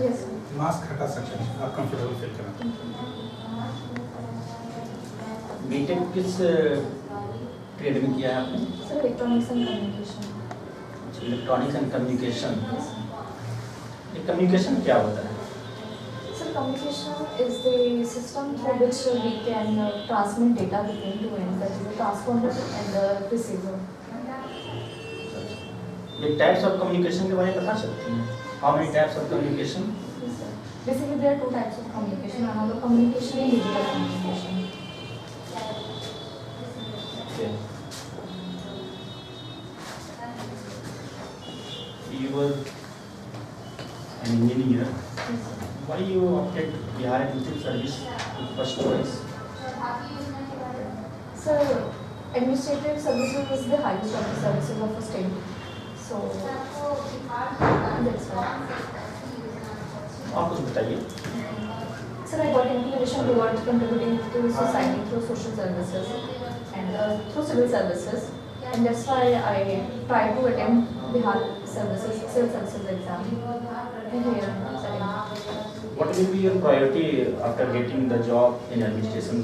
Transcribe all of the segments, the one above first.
Yes, sir. Mask हटा सकते हैं, आप कंफर्टेबल फील करना। बीटेक किस ट्रेड में किया है आपने? Sir, electronics and communication. Electronics and communication. Yes, sir. ये कम्युनिकेशन क्या होता है? Sir, communication is the system through which we can transmit data between two ends, that is the transponder and the receiver. ये types of communication के बारे में बता सकती हैं? How many types of communication? Yes, sir. Basically, there are two types of communication: analog communication and digital communication. You were an engineer. Yes, sir. Why you opted Bihar Administrative Service first choice? Sir, administrative services is the highest of the services of a state. So, that's why. आप कुछ बताइए। Sir, I got inclination towards contributing to society through social services and through civil services, and that's why I tried to attend Bihar services, civil services exam. And here I'm studying. What will be your priority after getting the job in administration?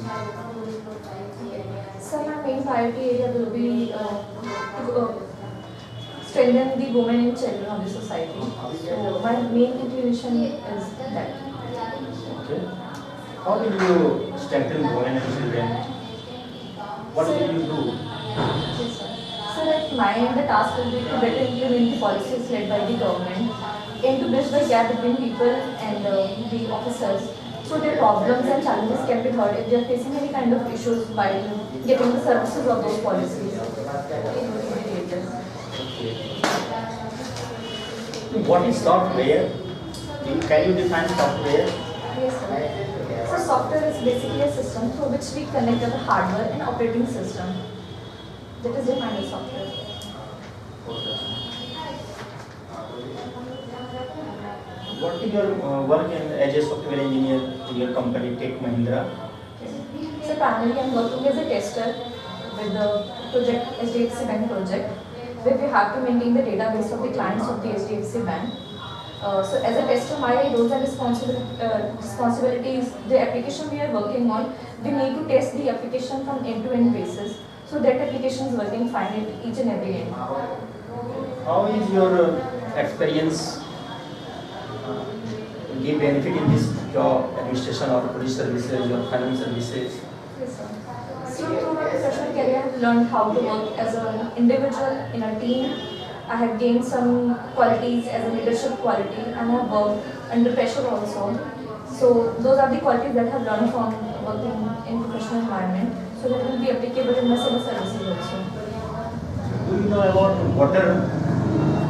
Sir, my main priority area will be to strengthen the women and children of the society. So my main inclination is that. Okay. How will you strengthen women and children? What will you do? Yes, sir. So at my end, the task will be to better implement the policies led by the government and to bridge the gap between people and the officers, so their problems and challenges can be heard if they are facing any kind of issues while getting the services of those policies. What is software? Can you define software? Yes, sir. So software is basically a system through which we connect the hardware and operating system. That is defined as software. What is your work as a software engineer in your company Tech Mahindra? So primarily I'm working as a tester with the project HDFC Bank project, where we have to maintain the database of the clients of the HDFC Bank. So as a tester, my roles and responsibilities, the application we are working on, we need to test the application from end-to-end basis, so that application is working fine at each and every end. How is your experience give benefit in this job, administration or police services or finance services? Yes, sir. So through my professional career, I have learned how to work as an individual in a team. I have gained some qualities as a leadership quality, and I have worked under pressure also. So those are the qualities that I have learned from working in professional environment. So that will be applicable in my civil services also. Do you know about water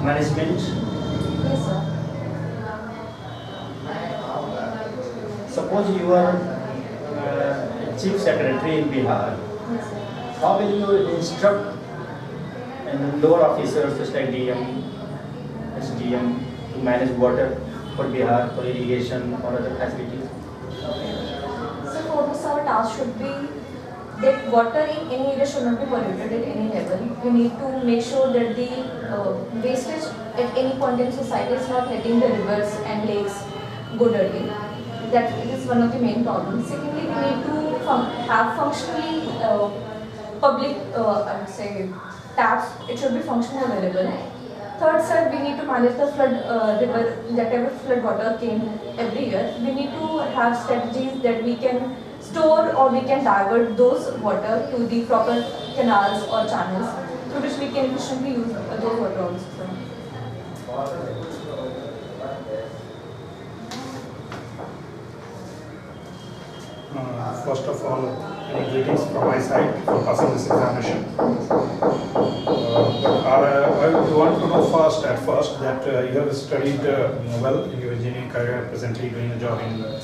management? Yes, sir. Suppose you are chief secretary in Bihar. Yes, sir. How will you instruct and lower officers such like DM, SDM to manage water for Bihar, for irrigation or other facilities? So for this, our task should be that water in any area should not be polluted at any level. We need to make sure that the wastage at any point in society is not letting the rivers and lakes go dirty. That is one of the main problems. Secondly, we need to have functionally public, I would say, taps. It should be functionally available. Third, sir, we need to manage the flood river, whatever flood water came every year. We need to have strategies that we can store or we can divert those water to the proper canals or channels through which we can efficiently use those water also, sir. First of all, greetings from my side for passing this examination. I want to know at first that you have studied well in your engineering career, presently doing a job in a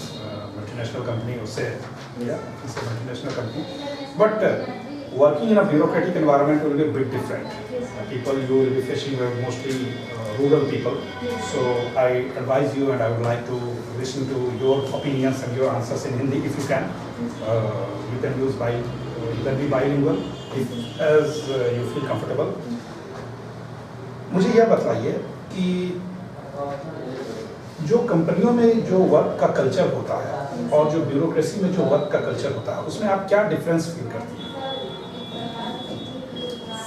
multinational company, or say, yeah, it's a multinational company. But working in a bureaucratic environment will be a bit different. People you will be facing were mostly rural people. So I advise you, and I would like to listen to your opinions and your answers in Hindi if you can. You can use you can be bilingual as you feel comfortable. मुझे यह बताइए कि जो कंपनियों में जो work का culture होता है और जो ब्यूरोक्रेसी में जो वर्क का कल्चर होता है, उसमें आप क्या डिफरेंस फील करती हैं?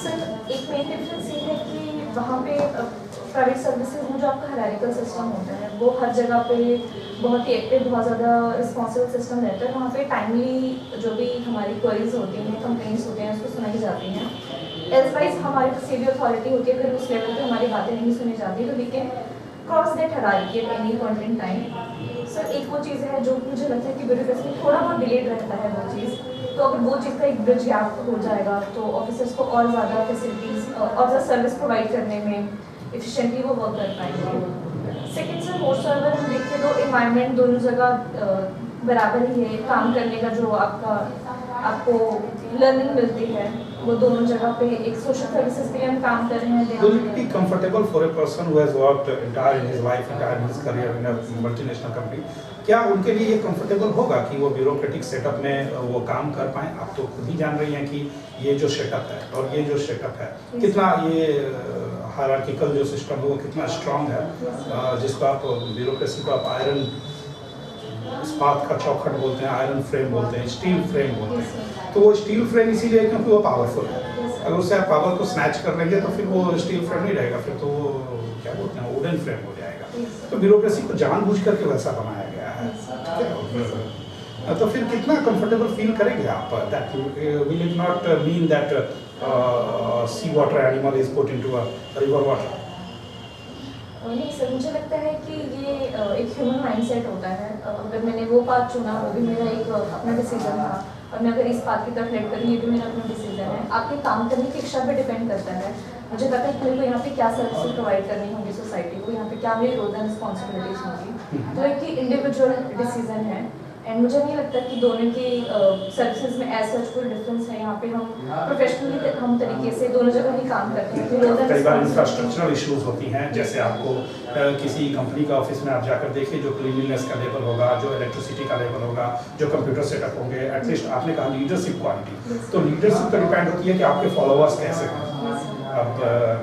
सर एक मेन डिफरेंस ये है कि वहाँ पे प्राइवेट सर्विसेज में जो आपका हायरार्किकल सिस्टम होता है वो हर जगह पे बहुत ही एक्टिव, बहुत ज़्यादा रिस्पॉन्सिबल सिस्टम रहता है। वहाँ पे टाइमली जो भी हमारी क्वेरीज होती हैं, कंप्लेंट्स होते हैं, उसको सुनाई जाती हैं। एल्सवाइज हमारी किसी भी अथॉरिटी होती है, अगर उस लेवल पे हमारी बातें नहीं सुनी जाती तो we can cross that hierarchy at any point in time. Sir एक वो चीज़ है जो मुझे लगता है कि ब्यूरोक्रेसी में थोड़ा बहुत डिलेड रहता है वो चीज़, तो अगर वो चीज़ का एक ब्रिज गैप हो जाएगा तो ऑफिसर्स को और ज़्यादा फैसिलिटीज़ और ज़्यादा सर्विस प्रोवाइड करने में एफिशिएंटली वो वर्क कर पाएंगे। सेकेंड सर मोस्ट अगर हम देखें तो एनवायरनमेंट दोनों जगह बराबर ही है। काम करने का जो आपको लर्निंग मिलती है वो दोनों जगह पे एक सोशल सर्विसेज पे हम काम कर रहे हैं। Will it be comfortable for a person who has worked entire in his life, entire in his career in a multinational company? क्या उनके लिए ये कंफर्टेबल होगा कि वो ब्यूरोक्रेटिक सेटअप में वो काम कर पाएं? आप तो खुद ही जान रही हैं कि ये जो सेटअप है और ये जो सेटअप है कितना ये हायरार्किकल जो सिस्टम है वो कितना स्ट्रांग है, जिसको आप ब्यूरोक्रेसी को आप आयरन इस्पात का चौखट बोलते हैं, आयरन फ्रेम बोलते हैं, स्टील फ्रेम बोलते हैं। तो वो स्टील फ्रेम इसीलिए क्योंकि वो पावरफुल है। अगर उससे आप पावर को स्नैच कर लेंगे तो फिर वो स्टील फ्रेम नहीं रहेगा, फिर तो वो क्या बोलते हैं वुडन फ्रेम हो जाएगा। तो ब्यूरोक्रेसी को जानबूझ करके वैसा बनाया गया है। तो फिर कितना कंफर्टेबल फील करेंगे आप? That will it not mean that sea water animal is put into a river water? नहीं सर, मुझे लगता है कि ये एक ह्यूमन माइंडसेट होता है। अगर मैंने वो पाथ चुना वो भी मेरा एक अपना डिसीजन था, और मैं अगर इस पाथ की तरफ हेड करूँ ये भी मेरा अपना डिसीजन है। आपके काम करने की इच्छा पे डिपेंड करता है। मुझे पता है कि मेरे को यहाँ पे क्या सर्विसेज प्रोवाइड करनी होगी सोसाइटी को, यहाँ पे क्या मेरी रोल्स एंड रिस्पॉन्सिबिलिटीज होंगी। तो एक इंडिविजुअल डिसीजन है एंड मुझे नहीं लगता कि दोनों की सर्विसेज में एज सच कोई डिफरेंस है। यहाँ पे हम प्रोफेशनली हम तरीके से दोनों जगह ही काम करते हैं। कई बार इंफ्रास्ट्रक्चरल इश्यूज होती हैं, जैसे आपको किसी कंपनी का ऑफिस में आप जाकर देखिए जो क्लीनलीनेस का लेवल होगा, जो इलेक्ट्रिसिटी का लेवल होगा, जो कंप्यूटर सेटअप होंगे, एटलीस्ट आपने कहा लीडरशिप क्वालिटी, तो लीडरशिप पर डिपेंड होती है कि आपके फॉलोअर्स कैसे हैं। अब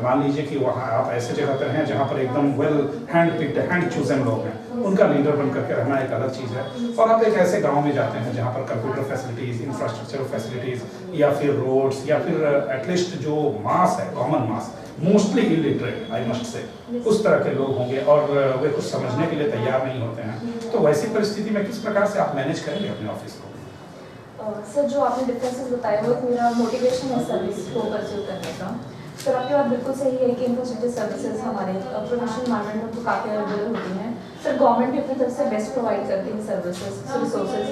मान लीजिए कि वहाँ आप ऐसे जगह पर हैं जहाँ पर एकदम well hand picked, hand chosen लोग हैं, उनका लीडर बन करके रहना एक अलग चीज़ है। और आप एक ऐसे गांव में जाते हैं जहाँ पर कंप्यूटर फैसिलिटीज़, इंफ्रास्ट्रक्चर फैसिलिटीज़ या फिर रोड्स या फिर एटलीस्ट जो मास है, common mass, mostly illiterate I must say, उस तरह के लोग होंगे और वे कुछ समझने के लिए तैयार नहीं होते हैं। तो वैसी परिस्थिति में किस प्रकार से आप मैनेज करेंगे अपने ऑफिस को? सर जो आपने डिफरेंसेस बताए वो मेरा मोटिवेशन है सर्विस को परस्यू करने का। सर आपकी बात बिल्कुल सही है कि इंफ्रास्ट्रक्चर सर्विसेज हमारे प्रोफेशनल एनवायरनमेंट में तो काफ़ी अवेलेबल होती हैं। सर गवर्नमेंट भी अपनी तरफ से बेस्ट प्रोवाइड करती है सर्विसेज, रिसोर्सेज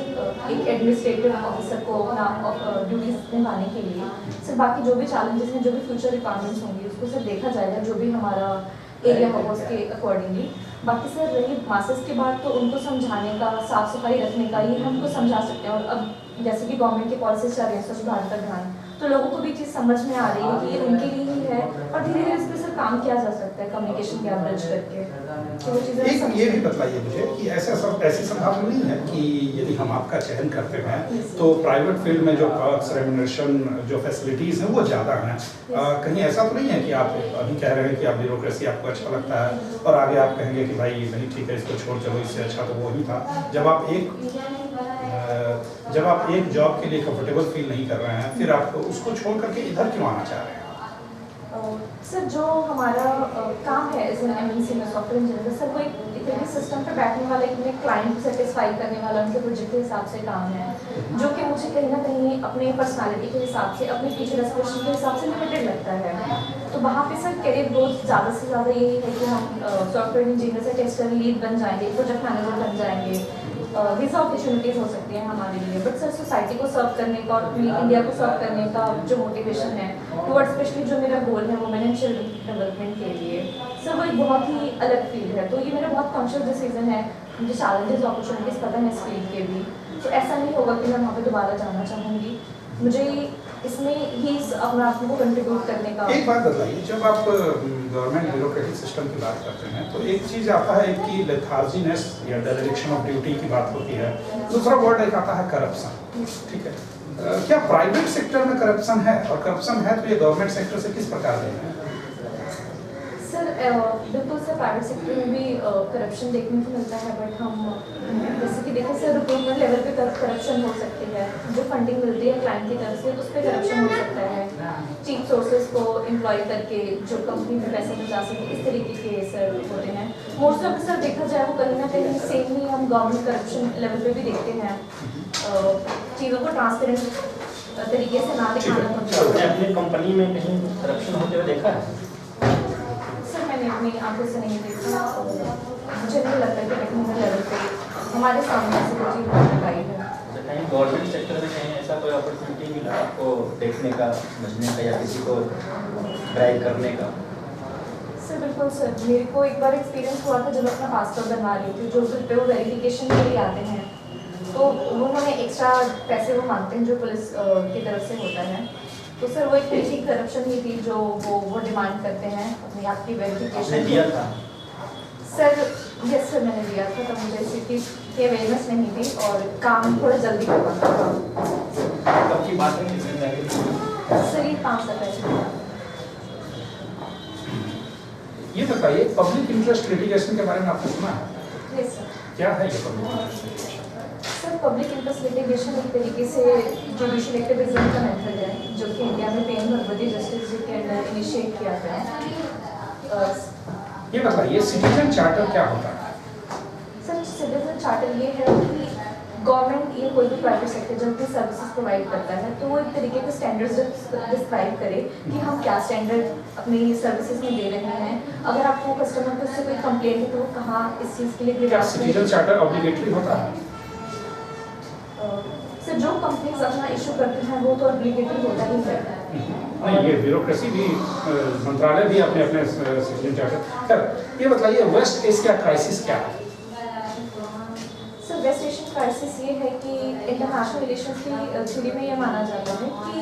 एक एडमिनिस्ट्रेटिव ऑफिसर को अपना ड्यूटीज निभाने के लिए। सर बाकी जो भी चैलेंजेस हैं, जो भी फ्यूचर रिक्वायरमेंट्स होंगी उसको सर देखा जाएगा, जो भी हमारा एरिया होगा उसके अकॉर्डिंगली। बाकी सर रही मासेस की बात, तो उनको समझाने का, साफ सफाई रखने का, ये हमको समझा सकते हैं। और अब जैसे कि गवर्नमेंट की पॉलिसीज चल रही है स्वच्छ भारत अभियान, तो लोगों को भी चीज़ समझ में आ रही है कि ये उनके लिए ही है और धीरे धीरे इस पर सर काम किया जा सकता है कम्युनिकेशन गैप ब्रिज करके। तो वो चीज़ें ये भी बताइए मुझे कि ऐसी संभावना नहीं है कि यदि हम आपका चयन करते हैं तो प्राइवेट फील्ड में जो पर्क्स, रेम्युनरेशन, जो फैसिलिटीज़ हैं वो ज़्यादा हैं। कहीं ऐसा तो नहीं है कि आप अभी कह रहे हैं कि आप ब्यूरोक्रेसी आपको अच्छा लगता है और आगे आप कहेंगे कि भाई नहीं ठीक है इसको छोड़, चलो इससे अच्छा तो वो ही था। जब आप एक जॉब के लिए कंफर्टेबल फील नहीं कर रहे हैं, फिर आप उसको छोड़ करके इधर क्यों आना चाह रहे हैं? सर जो हमारा काम है एज एन एमएनसी में सॉफ्टवेयर इंजीनियर, सर वो एक सिस्टम पे बैठने वाला, एक क्लाइंट को सेटिस्फाई करने वाला उनके प्रोजेक्ट के हिसाब से काम है, जो कि मुझे कहीं ना कहीं अपने पर्सनालिटी के हिसाब से, अपने फ्यूचर एस्पिरेशन के हिसाब से लिमिटेड लगता है। तो वहाँ पे सर करियर ग्रोथ ज़्यादा से ज़्यादा यही है कि हम सॉफ्टवेयर इंजीनियर से टेस्टर लीड बन जाएंगे, प्रोजेक्ट मैनेजर बन जाएंगे, वीज़ा अपॉर्चुनिटीज़ हो सकती हैं हमारे लिए। बट सर सोसाइटी को सर्व करने का और अपनी इंडिया को सर्व करने का जो मोटिवेशन है टुवर्ड स्पेशली जो मेरा गोल है वुमेन एंड चिल्ड्रन डेवलपमेंट के लिए, सर वो एक बहुत ही अलग फील्ड है। तो ये मेरा बहुत कॉन्शियस डिसीजन है। मुझे चैलेंजेस अपॉर्चुनिटीज़ पता है इस फील्ड के भी, तो ऐसा नहीं होगा कि मैं वहाँ पे दोबारा जाना चाहूँगी। मुझे इसमें ही अपने आप को कंट्रीब्यूट करने का। एक बात बताइए, जब आप गवर्नमेंट ब्यूरोक्रेटिक सिस्टम की बात करते हैं तो एक चीज़ आता है कि लेथार्जीनेस या डायरेक्शन ऑफ ड्यूटी की बात होती है, दूसरा वर्ड एक आता है करप्शन। ठीक है, क्या प्राइवेट सेक्टर में करप्शन है, और करप्शन है तो ये गवर्नमेंट सेक्टर से किस प्रकार है? सर बिल्कुल सर, प्राइवेट सेक्टर में भी करप्शन देखने को मिलता है, बट हम जैसे कि देखो सर, रिक्रूटमेंट लेवल पे करप्शन हो सकती है, जो फंडिंग मिलती है क्लाइंट की तरफ से उस पर करप्शन हो सकता है, चीप सोर्सेज को एम्प्लॉय करके जो कंपनी में पैसे बचा सके, इस तरीके के सर होते हैं। मोस्ट ऑफ सर देखा जाए वो कहीं ना कहीं सेम ही हम गवर्नमेंट करप्शन लेवल पे भी देखते हैं, चीज़ों को ट्रांसपेरेंट तरीके से ना दिखाना पड़ता आपने अपनी कंपनी में कहीं करप्शन होते हुए देखा है? सर। मैंने अपनी आंखों से नहीं देखा, मुझे नहीं लगता कि टेक्निकल लेवल पे हमारे सामने ऐसी कोई चीज़ लगाई है। कहीं गवर्नमेंट सेक्टर में कहीं ऐसा कोई अपॉर्चुनिटी मिला आपको देखने का, समझने का या किसी को ड्राइव करने का? सर बिल्कुल सर, मेरे को एक बार एक्सपीरियंस हुआ था जब अपना पासपोर्ट बनवा रही थी, जो फिर पे वो वेरिफिकेशन के लिए आते हैं, तो उन्होंने एक्स्ट्रा पैसे वो मांगते हैं जो पुलिस की तरफ से होता है, तो सर वो एक तरीके की करप्शन ही थी जो वो डिमांड करते हैं अपनी आपकी आपने वेरिफिकेशन। दिया था? सर यस सर, मैंने दिया था, तब मुझे इस चीज़ की अवेयरनेस नहीं थी और काम थोड़ा जल्दी करवाना था। कब की बात है, किसने जाके? सर ये 5 साल पहले। ये बताइए, पब्लिक इंटरेस्ट लिटिगेशन के बारे में आपने सुना है? Yes sir. क्या है ये public interest litigation? Sir public interest litigation एक तरीके से जुडिशियल एक्टिविज्म का मेथड है, जो कि इंडिया में P M Bhagwati justice G के अंडर इनिशिएट किया गया है। ये बताइए, सिटीजन चार्टर क्या होता है? सर सिटीजन चार्टर ये है कि गवर्नमेंट या कोई भी प्राइवेट सेक्टर जब भी सर्विसेज प्रोवाइड करता है तो वो एक तरीके के स्टैंडर्ड्स डिस्क्राइब करे कि हम क्या स्टैंडर्ड अपनी सर्विसेज में दे रहे हैं। अगर आपको कस्टमर को उससे कोई कंप्लेंट है तो कहाँ इस चीज़ के लिए क्या सिटीजन चार्टर ऑब्लिगेटरी होता है? सर जो कंपनीज अपना इशू करते हैं वो तो ऑब्लिगेटरी होता ही है। नहीं, ये ब्यूरोक्रेसी भी, मंत्रालय भी अपने अपने सिटीजन चार्टर। सर ये बताइए, वेस्ट एशिया क्राइसिस क्या है? सर वेस्ट एशियन क्राइसिस ये है कि इंटरनेशनल रिलेशंस की थ्योरी में ये माना जाता है कि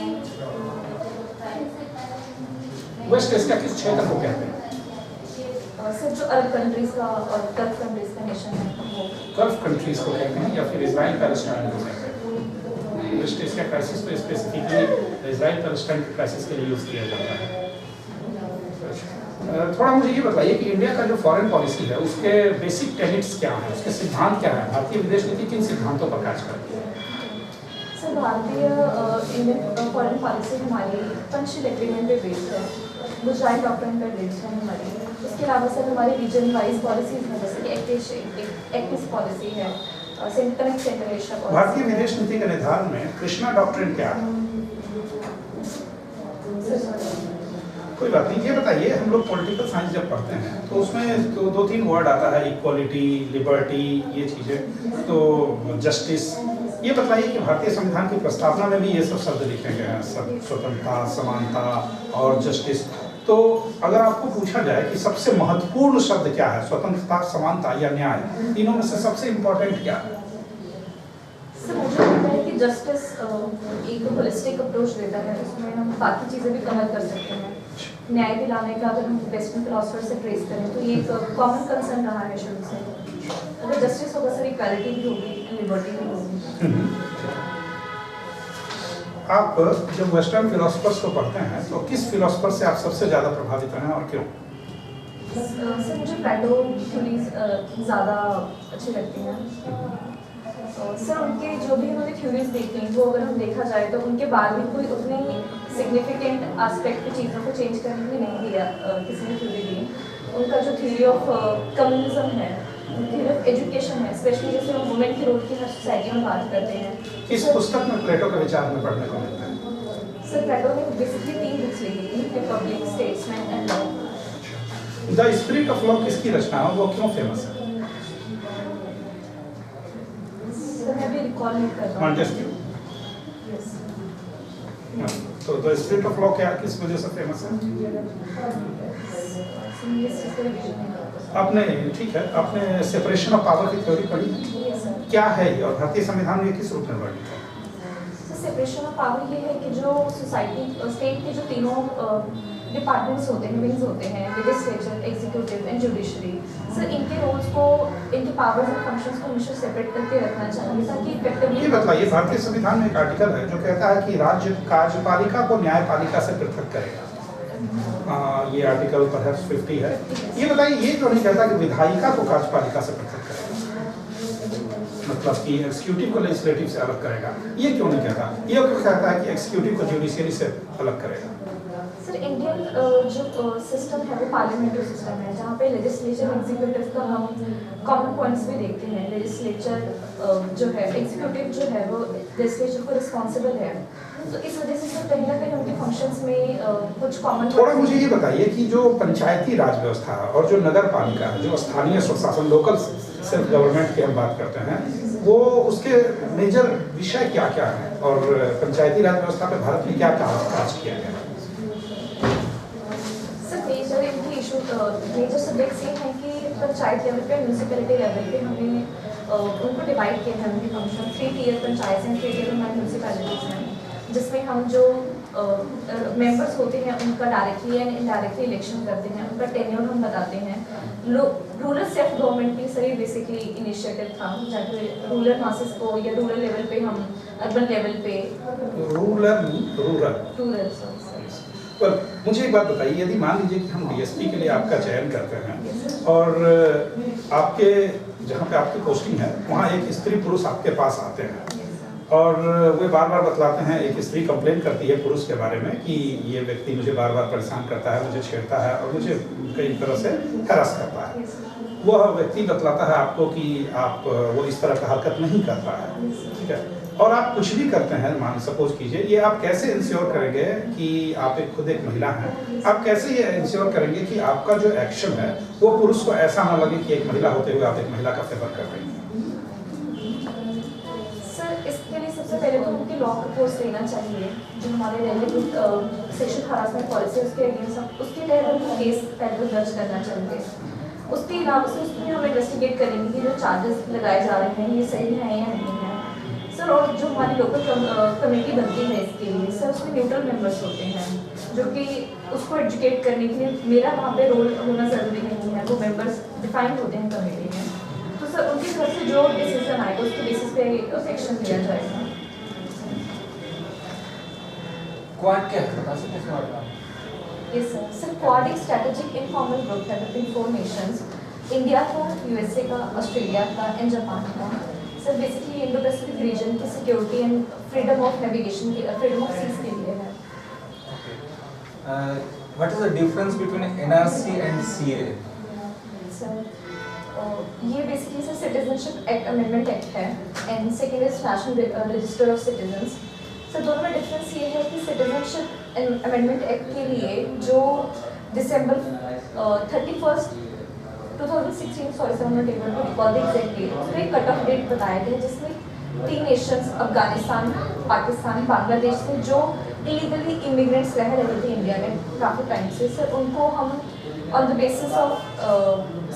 वेस्ट एशिया किस क्षेत्र को कहते हैं? सर जो अरब कंट्रीज का और गल्फ कंट्रीज का नेशन है वो गल्फ कंट्रीज को कहते हैं या फिर इजराइल पैलेस्टाइन को कहते हैं? वेस्ट एशिया क्राइसिस तो स्पेसिफिकली इजराइल पैलेस्टाइन के क्राइसिस के लिए यूज़ किया जाता है। थोड़ा मुझे ये बताइए कि इंडिया का जो फॉरेन पॉलिसी है उसके बेसिक टेनिट्स क्या हैं, उसके सिद्धांत क्या हैं? भारतीय विदेश नीति किन सिद्धांतों पर कार्य करती है? सर भारतीय इंडियन फॉरेन पॉलिसी हमारी पंचशील एग्रीमेंट पे बेस्ड है, गुजरात डॉक्ट्रिन पर बेस्ड है हमारी। इसके अलावा सर हमारी रीजन वाइज पॉलिसीज हैं, जैसे कि एक्टिस पॉलिसी है, कनेक्ट सेंट्रल एशिया पॉलिसी। भारतीय विदेश नीति के निर्धारण में कृष्णा डॉक्ट्रिन क्या है? कोई बात नहीं, ये बताइए, हम लोग पॉलिटिकल साइंस जब पढ़ते हैं तो उसमें तो 2-3 वर्ड आता है, इक्वालिटी, लिबर्टी, ये चीज़ें, तो जस्टिस। ये बताइए कि भारतीय संविधान की प्रस्तावना में भी ये सब शब्द लिखे गए हैं, स्वतंत्रता, समानता और जस्टिस। तो अगर आपको पूछा जाए कि सबसे महत्वपूर्ण शब्द क्या है, स्वतंत्रता, समानता या न्याय, तीनों में से सबसे इम्पोर्टेंट क्या है? सर मुझे लगता है कि जस्टिस एक होलिस्टिक अप्रोच देता है, उसमें हम बाकी चीज़ें भी कवर कर सकते हैं। न्याय दिलाने का अगर हम वेस्टर्न फिलोसफर से ट्रेस करें तो ये एक कॉमन कंसर्न रहा है शुरू से। अगर जस्टिस होगा सर, इक्वालिटी भी होगी, लिबर्टी भी होगी। आप जब वेस्टर्न फिलोसफर्स को पढ़ते हैं तो किस फिलोसफर से आप सबसे ज़्यादा प्रभावित हैं और क्यों? सर मुझे प्लेटो थ्योरीज ज़्यादा अच्छी लगती हैं। सर उनके जो भी उन्होंने थ्योरीज देखी वो अगर हम देखा जाए तो उनके बाद भी कोई उतनी सिग्निफिकेंट एस्पेक्ट की चीज़ों को चेंज करने के लिए नहीं दिया किसी भी थ्योरी दी। उनका जो थ्योरी ऑफ कम्युनिज्म है, थ्योरी ऑफ एजुकेशन है, स्पेशली जैसे हम वुमेन के रोल की हर सोसाइटी में बात करते हैं। किस पुस्तक में प्लेटो के विचार में पढ़ने को मिलता है? सर प्लेटो ने बेसिकली 3 बुक्स लिखी थी, Republic, statesman and law. The spirit of law किसकी रचना है, वो क्यों फेमस है? मैं भी रिकॉल नहीं कर रहा। मॉन्टेस्क्यू। यस। तो द स्पिरिट ऑफ लॉ क्या, किस वजह से फेमस है? आपने, ठीक है, आपने सेपरेशन ऑफ पावर की थ्योरी पढ़ी है? Yes sir. क्या है ये और भारतीय संविधान में किस रूप में वर्णित है? सेपरेशन ऑफ पावर ये है कि जो सोसाइटी स्टेट के जो तीनों डिपार्टमेंट्स होते हैं, विंग्स होते हैं, legislature, executive and judiciary, sir इनके रोल्स को, इनके पावर्स एंड फंक्शंस को हमेशा सेपरेट करके रखना चाहिए ताकि इफेक्टिवली। ये बताइए, भारतीय संविधान में एक आर्टिकल है जो कहता है कि राज्य कार्यपालिका को न्यायपालिका से पृथक करेगा। ये आर्टिकल परहैप्स 50 है। ये बताइए, ये क्यों नहीं कहता कि विधायिका को कार्यपालिका से पृथक करेगा, मतलब कि एग्जीक्यूटिव को लेजिस्लेटिव से अलग करेगा, ये क्यों नहीं कहता? ये क्यों कहता है कि एग्जीक्यूटिव को जुडिशियरी से अलग करेगा? सर, इंडियन जो सिस्टम है वो पार्लियामेंट्री सिस्टम है, जहाँ पे लेजिस्लेचर एग्जीक्यूटिव का हम कॉमन पॉइंट्स भी देखते हैं। लेजिस्लेचर जो है, एग्जीक्यूटिव जो है वो लेजिस्लेचर को रिस्पॉन्सिबल है, तो इस वजह से सर कहीं ना कहीं उनके फंक्शंस में कुछ कॉमन। थोड़ा मुझे ये बताइए कि जो पंचायती राज व्यवस्था और जो नगर पालिका है, जो स्थानीय स्वशासन, लोकल सेल्फ गवर्नमेंट की हम बात करते हैं, वो उसके मेजर विषय क्या क्या है, और पंचायती राज व्यवस्था पे भारत में क्या काज किया गया है? मेजर इनकी इशू, मेजर सब्जेक्ट्स ये हैं कि पंचायत लेवल पे, म्यूनसिपैलिटी लेवल पे हमने उनको डिवाइड किया है, उनके फंक्शन 3 टियर पंचायत हैं, 3 टियर म्यूनसिपैलिटीज हैं, जिसमें हम जो मेंबर्स होते हैं उनका डायरेक्टली एंड इनडायरेक्टली इलेक्शन करते हैं, उनका टेन्योर हम बताते हैं। रूरल सेल्फ गवर्नमेंट के सही बेसिकली इनिशिएटिव था, जहाँ पे रूरल मासेस को या रूरल लेवल पे हम अर्बन लेवल पे रूरल पर मुझे एक बात बताइए, यदि मान लीजिए कि हम डीएसपी के लिए आपका चयन करते हैं और आपके जहाँ पे आपकी पोस्टिंग है वहाँ एक स्त्री पुरुष आपके पास आते हैं और वे बार बार बतलाते हैं, एक स्त्री कंप्लेन करती है पुरुष के बारे में कि ये व्यक्ति मुझे बार बार परेशान करता है, मुझे छेड़ता है और मुझे कई तरह से हैरास करता है। वह व्यक्ति बतलाता है आपको कि आप वो इस तरह का हरकत नहीं करता है, ठीक है, और आप कुछ भी करते हैं, मान सपोज कीजिए, ये आप कैसे इंश्योर करेंगे कि आप खुद एक महिला हैं, आप कैसे ये इंश्योर करेंगे कि आपका जो एक्शन है वो पुरुष को ऐसा ना लगे कि एक महिला होते हुए आप एक महिला का फेवर कर रही हैं? सर, इसके लिए सबसे पहले तो उनके लॉ का कोर्स लेना चाहिए, जो हमारे रेलवे सेक्शुअल हरासमेंट पॉलिसी उसके अगेंस्ट, उसके तहत उनको केस पहले दर्ज करना चाहिए। उसके अलावा से उसमें हम इन्वेस्टिगेट करेंगे कि जो चार्जेस लगाए जा रहे हैं ये सही है या नहीं है सर। और जो हमारी लोकल कमेटी बनती है इसके लिए सर, उसमें न्यूट्रल मेंबर्स होते हैं जो कि उसको एजुकेट करने के लिए, मेरा वहाँ पे रोल होना ज़रूरी नहीं है, वो मेंबर्स डिफाइंड होते हैं कमेटी में, तो सर उनकी तरफ से जो डिसीजन आएगा उसके बेसिस पे एक्शन लिया जाएगा। क्वाड क्या है, बता सकते हैं क्वाड का? यस सर, सर क्वाड एक स्ट्रेटेजिक इनफॉर्मल ग्रुप है बिटवीन 4 नेशंस, इंडिया का, यूएसए का, ऑस्ट्रेलिया का एंड जापान का। Sir basically Indo Pacific region की security and freedom of navigation की, फ्रीडम ऑफ सीज के लिए है। What is the difference between NRC and CA? Sir ये basically sir citizenship act amendment act है and second is national register of citizens. Sir दोनों में difference ये है कि सिटीजनशिप अमेंडमेंट एक्ट के लिए जो दिसंबर 31 2016, सॉरी सर, मैं टेबल को रिकॉल द एग्जैक्ट डेट, उसमें एक कट ऑफ डेट बताया गया जिसमें 3 नेशंस, अफगानिस्तान, पाकिस्तान, बांग्लादेश से जो इलीगली इमिग्रेंट्स रह रहे थे इंडिया में काफ़ी टाइम से, सर उनको हम on the basis of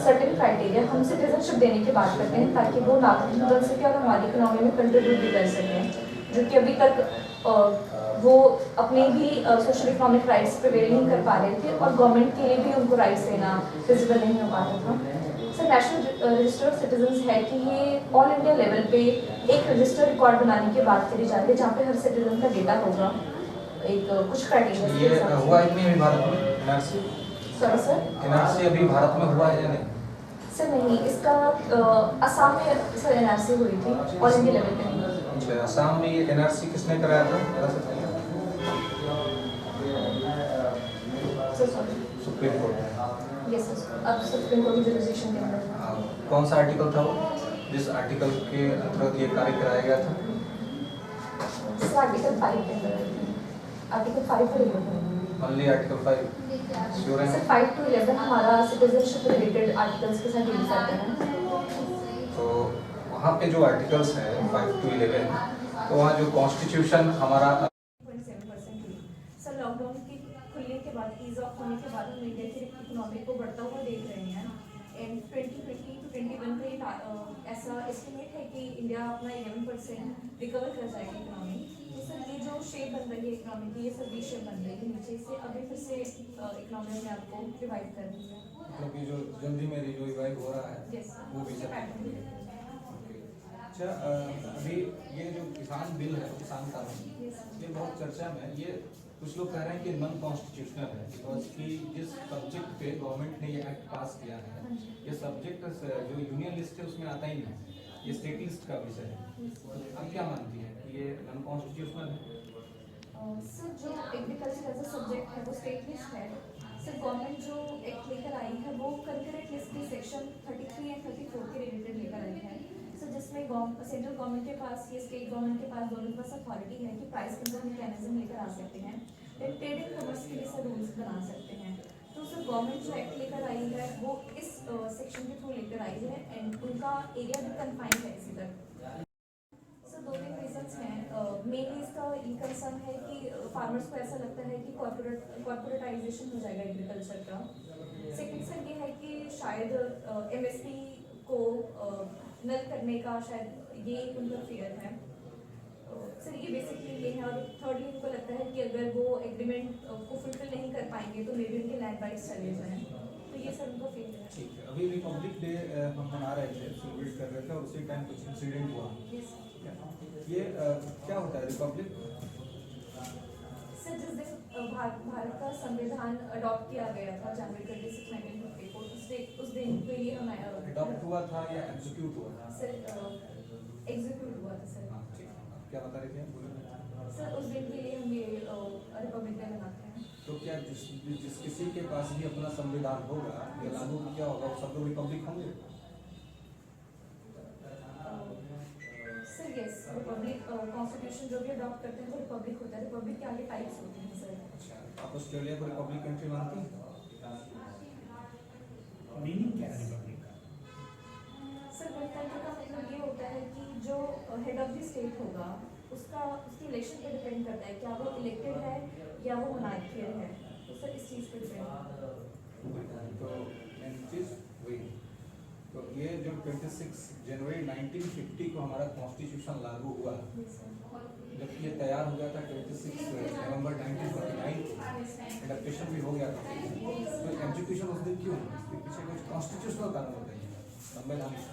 certain criteria हम सिटीजनशिप देने की बात करते हैं ताकि वो नागरिक बन सके और हमारी इकोनॉमी में कंट्रीब्यूट भी कर सकें, जो कि अभी तक वो अपने भी सोशल इकोनॉमिक राइट्स प्रिवेल नहीं कर पा रहे थे और गवर्नमेंट के लिए भी उनको राइट्स देना फिजिबल नहीं हो पा रहा था। Sir national register of citizens है कि ये ऑल इंडिया लेवल पे एक रजिस्टर रिकॉर्ड बनाने की बात करी जाती है जहाँ पे हर सिटीजन का डेटा होगा, एक कुछ क्राइटेरिया। ये हुआ इतनी अभी भारत में एनआरसी? सॉरी सर, एनआरसी अभी भारत में हुआ है या नहीं? सर नहीं, इसका असम में सर एनआरसी हुई थी, ऑल इंडिया लेवल पे नहीं। अच्छा, असम में ये एनआरसी किसने कराया था, बता सकते हैं? Supreme court. यस सर, अब सुप्रीम कोर्ट की जुरिसडिक्शन के अंदर। कौन सा आर्टिकल था वो जिस आर्टिकल के अंतर्गत ये कार्य कराया गया था? सर आर्टिकल 5 के अंदर, आर्टिकल 5 को रिलेटेड। Only article 5? श्योर है? सर 5 to 11 हमारा सिटीजनशिप रिलेटेड आर्टिकल्स के साथ डील करते हैं। तो वहाँ पे जो आर्टिकल्स हैं 5 to 11, तो वहाँ जो कॉन्स्टिट्यूशन हमारा 27% हुई। सर लॉकडाउन के खुलने के बाद, ईज ऑफ होने के बाद हम इंडिया की इकोनॉमी को बढ़ता हुआ देख रहे हैं एंड 2020 to 21 का ये ऐसा एस्टिमेट है कि इंडिया अपना 11% रिकवर कर जाएगी इकोनॉमी। तो सर ये जो शेप बन रही है इकोनॉमी की, ये सब वी शेप बन रही है नीचे से, अभी फिर से इकोनॉमी अपने आप को रिवाइव कर रही है। मतलब ये जो जल्दी में रिवाइव हो रहा है यस सर, वो भी उसके चल पैटर्न रहा है। अच्छा, अभी ये जो किसान बिल है, किसान कानून, ये बहुत चर्चा में है। ये कुछ लोग कह रहे हैं कि नॉन कॉन्स्टिट्यूशनल है बिकॉज कि जिस सब्जेक्ट पे गवर्नमेंट ने ये एक्ट पास किया है ये सब्जेक्ट जो यूनियन लिस्ट है उसमें आता ही नहीं, ये स्टेट लिस्ट का विषय है। आप क्या मानती हैं कि ये नॉन कॉन्स्टिट्यूशनल है? सर जो एग्रीकल्चर एज अ सब्जेक्ट है वो स्टेट लिस्ट है। सर गवर्नमेंट जो एक्ट लेकर आई है वो कंकरेंट लिस्ट के सेक्शन 33 एंड 34 के रिलेटेड लेकर आई है। सर जिसमें सेंट्रल गवर्नमेंट के पास या स्टेट गवर्नमेंट के पास दोनों के पास अथॉरिटी है कि प्राइस कंट्रोल मैकेनिज्म लेकर आ सकते हैं, फिर ट्रेड एंड कॉमर्स के लिए सर रूल्स बना सकते हैं। तो सर गवर्नमेंट जो एक्ट लेकर आई है वो इस सेक्शन के थ्रू लेकर आई है एंड उनका एरिया भी कन्फाइंड है इसी तक। सर 2-3 रीजंस हैं। मेनली इसका ये कंसर्न है कि फार्मर्स को ऐसा लगता है कि कॉर्पोरेटाइजेशन हो जाएगा एग्रीकल्चर का। सेकंड सर ये है कि शायद एमएसपी को नल करने का शायद ये उनका फियर है। सर ये बेसिकली ये है। और थर्डली उनको लगता है कि अगर वो एग्रीमेंट को फुलफिल नहीं कर पाएंगे तो मे बी उनके लैंड राइट्स चले जाएं। तो ये सर उनका फियर है। ठीक है, अभी रिपब्लिक डे हम मना रहे थे, सेलिब्रेट कर रहे थे और उसी टाइम कुछ इंसिडेंट हुआ। Yes, ये क्या होता है रिपब्लिक? सर जिस दिन भारत का संविधान अडॉप्ट किया गया था जनवरी 26, 1950 को, उस दिन के लिए हम अडॉप्ट हुआ था या एग्जीक्यूट हुआ था? सर एग्जीक्यूट हुआ था सर। हाँ, ठीक है। क्या बता रहे थे बोलिए। सर उस दिन के लिए हम ये रिपब्लिक डे मनाते हैं। तो क्या जिस किसी के पास भी अपना संविधान होगा या लागू किया होगा वो सब लोग रिपब्लिक होंगे? सर यस, रिपब्लिक कॉन्स्टिट्यूशन जो भी अडॉप्ट करते हैं वो रिपब्लिक होता है। रिपब्लिक के आगे टाइप्स होते हैं सर। अच्छा, आप ऑस्ट्रेलिया को रिपब्लिक कंट्री मानते हैं? मीनिंग क्या है रिपब्लिक का? सर गणतंत्र का मतलब ये होता है कि जो हेड ऑफ द स्टेट होगा उसकी इलेक्शन पे डिपेंड करता है क्या वो इलेक्टेड है या वो मोनार्कियल है। तो सर इस चीज़ पे डिपेंड। तो मेन चीज वही। तो ये जो 26 जनवरी 1950 को हमारा कॉन्स्टिट्यूशन लागू हुआ, जब ये तैयार हो गया था 26 नवंबर 1949 एडप्टेशन भी हो गया था, तो एग्जीक्यूशन उस दिन क्यों? इसके पीछे कुछ कॉन्स्टिट्यूशनल कारण होते हैं, संवैधानिक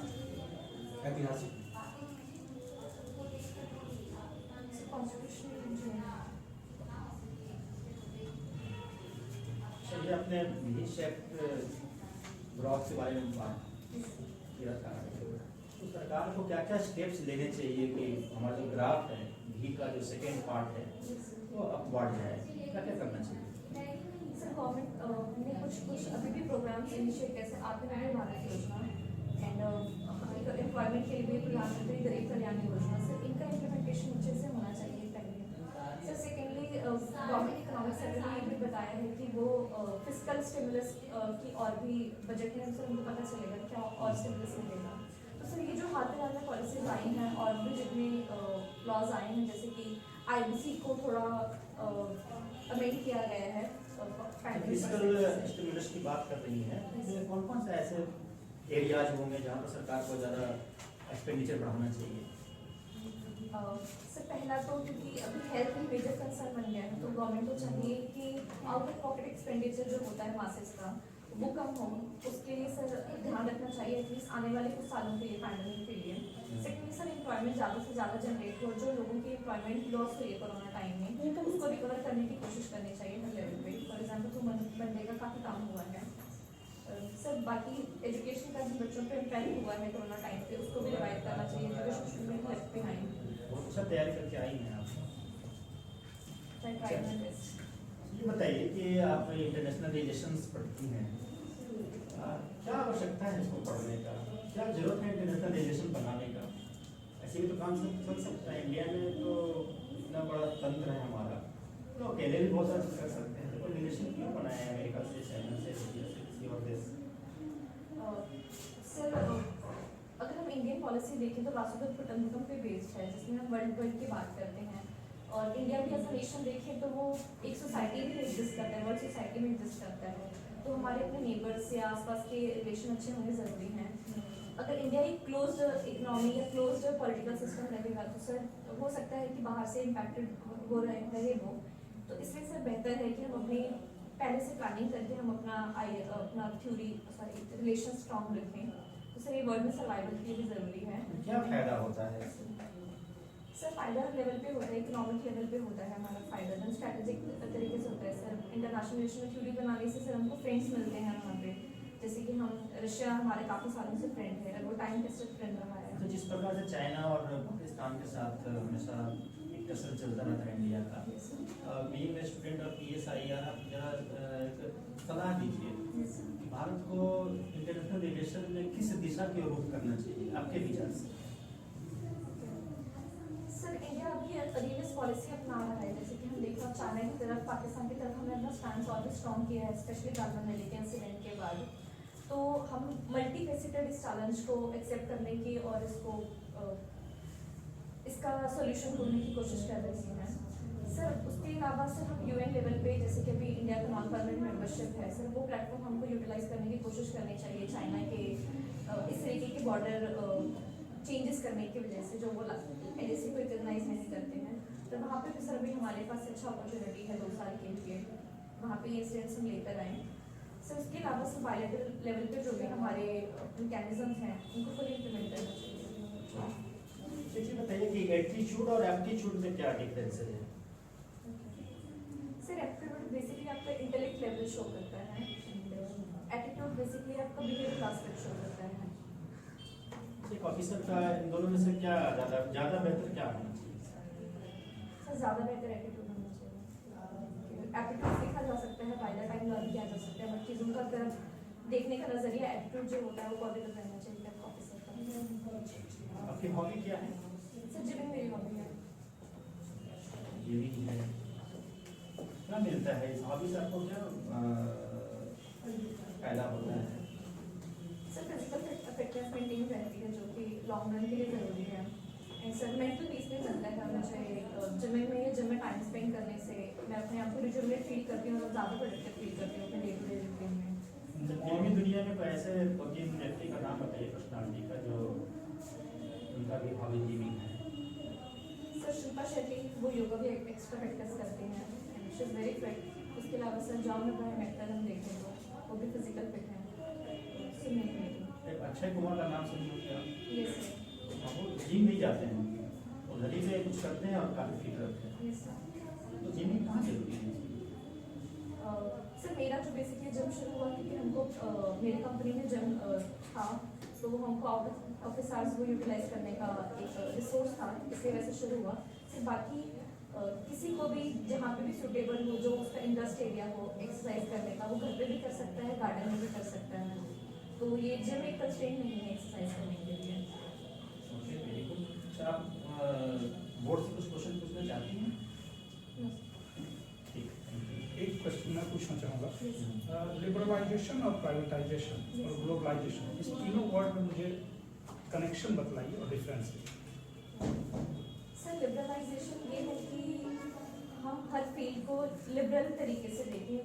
ऐतिहासिक। चलिए अपने भी शेप ग्रोथ के बारे में बात किया था। तो सरकार को क्या क्या स्टेप्स लेने चाहिए कि हमारा जो ग्राफ है घी का जो सेकेंड पार्ट है वो अपवर्ड जाए, क्या क्या करना चाहिए? सर गवर्नमेंट ने कुछ अभी भी प्रोग्राम्स इनिशिएट कैसे आत्मनिर्भर भारत योजना एंड एम्प्लॉयमेंट के लिए भी प्रधानमंत्री गरीब कल्याण योजना, सर इनका इम्प्लीमेंटेशन अच्छे से होना चाहिए पहले। Sir secondly government economic sector ने ये भी बताया है कि वो फिस्कल स्टिमुलस की और भी बजट में सर उनको पता चलेगा क्या और स्टिमुलस मिलेगा। तो सर ये जो हाथ में पॉलिसीज आई हैं और भी जितने लॉज आए हैं जैसे कि आईबीसी को थोड़ा अमेंड किया गया है। फिजिकल स्टिमुलस की बात कर रही हैं, इसमें कौन कौन से ऐसे एरियाज होंगे जहाँ पर सरकार को ज़्यादा एक्सपेंडिचर बढ़ाना चाहिए? सर पहला तो क्योंकि अभी हेल्थ में मेजर कंसर्न बन गया है तो गवर्नमेंट को चाहिए कि आउट ऑफ पॉकेट एक्सपेंडिचर जो होता है मासेस का वो कम हो। उसके लिए सर ध्यान रखना चाहिए एटलीस्ट आने वाले कुछ सालों के लिए, पैंडेमिक के लिए। सेकेंडली सर एम्प्लॉयमेंट ज़्यादा से ज़्यादा जनरेट हो, जो लोगों की एम्प्लॉयमेंट लॉस हुई है कोरोना टाइम में तो उसको रिकवर करने की कोशिश करनी चाहिए हर लेवल पे। फॉर एग्जाम्पल तो मनरेगा काफ़ी काम हुआ है। सर बाकी एजुकेशन का भी बच्चों पे इम्पैक्ट हुआ है कोरोना टाइम पे, उसको भी रिवाइव करना चाहिए। Education should be left behind. बहुत अच्छा तैयारी करके आई हैं आप। ये बताइए कि आप इंटरनेशनल रिलेशंस पढ़ती हैं, क्या आवश्यकता है इसको पढ़ने का, क्या जरूरत है इंटरनेशनल रिलेशन बनाने का? ऐसे भी तो काम चल सकता है। इंडिया में तो इतना बड़ा तंत्र है हमारा, तो अकेले भी बहुत सारा कर सकते हैं। तो रिलेशन क्यों बनाया है अमेरिका से, चाइना से, किसी और देश? सर अगर हम इंडियन पॉलिसी देखें तो वासुदेव कुटुंबकम पे बेस्ड है जिसमें हम वर्ल्ड की बात करते हैं। और इंडिया भी एज अ नेशन देखें तो वो एक सोसाइटी में एग्जिस्ट करता है, वर्ल्ड सोसाइटी में एग्जिस्ट करता है। तो हमारे अपने नेबर्स से आसपास के रिलेशन अच्छे होने ज़रूरी हैं। अगर इंडिया एक क्लोज्ड इकोनॉमी या क्लोज्ड पॉलिटिकल सिस्टम रहेगा तो सर हो सकता है कि बाहर से इम्पैक्टेड हो रहे वो। तो इसलिए सर बेहतर है कि हम अपनी पहले से प्लानिंग करके हम अपना रिलेशन स्ट्रॉन्ग रखें। तो सर ये वर्ल्ड में सर्वाइवल के लिए भी ज़रूरी है। क्या फायदा होता है? सर फायदा हर लेवल पे होता है, इकोनॉमिक लेवल पे होता है हमारा फायदा, देन स्ट्रैटेजिक तरीके से होता है सर। इंटरनेशनल रिलेशन में थ्योरी बनाने से सर हमको फ्रेंड्स मिलते हैं वहाँ पे, जैसे कि हम रशिया हमारे काफ़ी सालों से फ्रेंड है और वो टाइम टेस्टेड फ्रेंड रहा है। तो जिस प्रकार से चाइना और पाकिस्तान के साथ हमेशा एक टसल चलता रहता है इंडिया का, बीइंग ए स्टूडेंट और PSIR आप जरा एक सलाह दीजिए कि भारत को इंटरनेशनल रिलेशन में किस दिशा की ओर रुख करना चाहिए आपके विचार से? सर इंडिया अभी रीनेस पॉलिसी अपना रहा है, जैसे कि हम देखा चाइना की तरफ, पाकिस्तान की तरफ हमने अपना स्टैंड और भी स्ट्रॉन्ग किया है, स्पेशली गालवन वैली के इंसिडेंट के बाद। तो हम मल्टी फेसेटेड इस चैलेंज को एक्सेप्ट करने की और इसका सॉल्यूशन ढूंढने की कोशिश कर रहे हैं सर। उसके अलावा सर हम UN लेवल पे, जैसे कि अभी इंडिया का नॉन परमानेंट मेंबरशिप है सर, वो प्लेटफॉर्म हमको यूटिलाइज करने की कोशिश करनी चाहिए चाइना के इस तरीके के बॉर्डर चेंजेस करने की वजह से, जो वो LAC को रिकॉग्नाइज नहीं करते हैं। तो वहाँ पे भी सर अभी हमारे पास अच्छा अपॉर्चुनिटी है 2 साल के लिए, वहाँ पे ये स्टेट्स हम लेकर आए सर। उसके अलावा सर बायलैटरल लेवल पे जो भी हमारे मैकेनिज्म हैं उनको फुली इम्प्लीमेंट करना चाहिए। देखिए बताइए कि एटीट्यूड और एप्टीट्यूड में क्या डिफरेंस है? सर एप्टीट्यूड बेसिकली आपका इंटेलेक्ट लेवल शो करता है, एटीट्यूड बेसिकली आपका बिहेवियर एस्पेक्ट शो करता है। एक ऑफिसर का इन दोनों में से क्या ज़्यादा बेहतर क्या होना चाहिए? सर ज़्यादा बेहतर एटीट्यूड होना चाहिए। एटीट्यूड सीखा जा सकता है, बाय द टाइम लर्न किया जा सकता है, बट चीज़ों का तरफ देखने का नजरिया एटीट्यूड जो होता है वो पॉजिटिव रहना चाहिए ऑफिसर का। आपकी हॉबी क्या है? सर जिमिंग मेरी हॉबी है। ये भी है। क्या मिलता है इस हॉबी से आपको, क्या फायदा होता है? सर फिजिकल फिटनेस मेंटेन रहती है, जो कि लॉन्ग रन के लिए ज़रूरी है। एंड सर मेंटल पीस भी मिलता है मुझे जिम में टाइम स्पेंड करने से। मैं अपने आप को रिजुविनेट फील करती हूँ और ज़्यादा प्रोडक्टिव फील करती हूँ अपने डे टू डे रूटीन में। फिल्मी दुनिया में कोई ऐसे 2-3 व्यक्ति का नाम बताइए पर्सनालिटी का जो उनका भी हॉबी जिमिंग है। सर शिल्पा शेट्टी, वो योगा भी एक्स्ट्रा प्रैक्टिस करती हैं, शी इज़ वेरी फिट। उसके अलावा सर जॉन अब्राहम एक्टर हम देखें तो वो भी फिजिकल फिट हैं। एक अक्षय कुमार का नाम सुनिए क्या? ये सर वो जिम नहीं जाते हैं, वो घर ही से कुछ करते हैं और काफ़ी फिट रहते हैं। ये सर तो जिमिंग कहाँ जरूरी है? सर मेरा जो बेसिकली जिम शुरू हुआ क्योंकि हमको मेरी कंपनी में जिम था, तो हमको आउट ऑफिस आवर्स वो यूटिलाइज करने का एक रिसोर्स था, इसलिए वैसे शुरू हुआ। सिर्फ बाकी किसी को भी जहाँ पे भी सूटेबल हो, जो उसका इंटरेस्ट एरिया हो एक्सरसाइज करने का, वो घर पे भी कर सकता है, गार्डन में भी कर सकता है। तो ये जिम एक कंस्ट्रेंट नहीं है एक्सरसाइज करने के लिए। Okay, very good. सर आप बोर्ड से कुछ क्वेश्चन पूछना चाहती हैं? ठीक, थैंक यू। एक क्वेश्चन मैं पूछना चाहूँगा, लिबरलाइजेशन और प्राइवेटाइजेशन और ग्लोबलाइजेशन, इस तीनों वर्ड में मुझे कनेक्शन बतलाइए और डिफरेंस। सर लिबरलाइजेशन ये है कि हम हर फील्ड को लिबरल तरीके से देखें,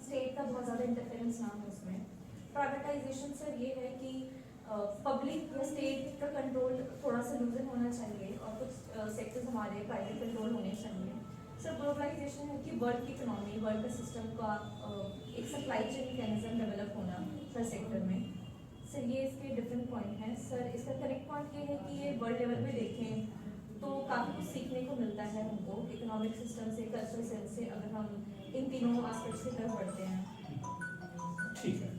स्टेट का बहुत ज़्यादा इंटरफेरेंस ना हो उसमें। प्राइवेटाइजेशन सर ये है कि पब्लिक या स्टेट का कंट्रोल थोड़ा सा लूजन होना चाहिए और कुछ सेक्टर्स हमारे प्राइवेट कंट्रोल होने चाहिए। सर ग्लोबलाइजेशन है कि वर्ल्ड की इकोनॉमी, वर्ल्ड का सिस्टम का एक सप्लाई चेन मैकेनिज्म डेवलप होना हर सेक्टर में। सर ये इसके डिफरेंट पॉइंट हैं। सर इसका करेक्ट पॉइंट ये है कि ये वर्ल्ड लेवल पे देखें तो काफ़ी कुछ सीखने को मिलता है हमको इकोनॉमिक सिस्टम से, कल्चरल सेंस से, अगर हम इन तीनों एस्पेक्ट्स की तरफ बढ़ते हैं। ठीक है।